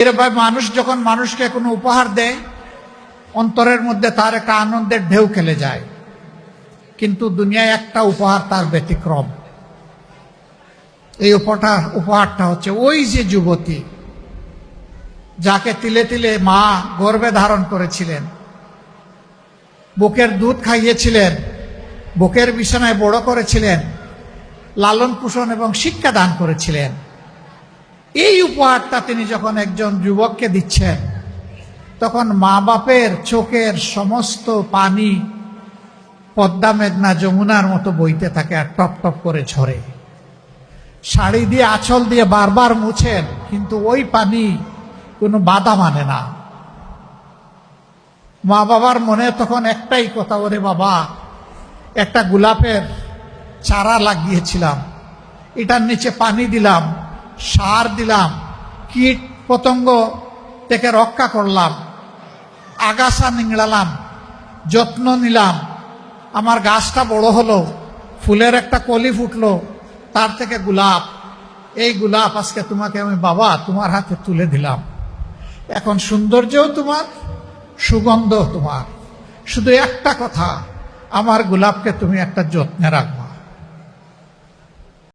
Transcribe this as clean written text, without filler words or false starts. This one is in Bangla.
এরভাবে মানুষ যখন মানুষকে কোনো উপহার দেয়, অন্তরের মধ্যে তার একটা আনন্দের ঢেউ খেলে যায়। কিন্তু দুনিয়ায় একটা উপহার তার ব্যতিক্রম। এই উপহারটা হচ্ছে ওই যে যুবতী যাকে তিলে তিলে মা গর্ভে ধারণ করেছিলেন, বুকের দুধ খাইয়েছিলেন, বুকের বিছানায় বড় করেছিলেন, লালন পালন এবং শিক্ষা দান করেছিলেন। এই উপহারটা তিনি যখন একজন যুবককে দিচ্ছেন, তখন মা বাপের চোখের সমস্ত পানি পদ্মা মেঘনা যমুনার মতো বইতে থাকে আর টপ টপ করে ঝরে। শাড়ি দিয়ে আঁচল দিয়ে বারবার মুছেন, কিন্তু ওই পানি কোনো বাধা মানে না। মা বাবার মনে তখন একটাই কথা, ওরে বাবা, একটা গোলাপের চারা লাগিয়েছিলাম, এটার নিচে পানি দিলাম, সার দিলাম, কীট পতঙ্গ থেকে রক্ষা করলাম, আগাছা নিংড়ালাম, যত্ন নিলাম, আমার গাছটা বড় হলো, ফুলের একটা কলি ফুটলো, তার থেকে গোলাপ, এই গোলাপ আজকে তোমাকে আমি বাবা তোমার হাতে তুলে দিলাম। এখন সৌন্দর্যও তোমার, সুগন্ধ তোমার, শুধু একটা কথা, আমার গোলাপকে তুমি একটা যত্নে রাখবে।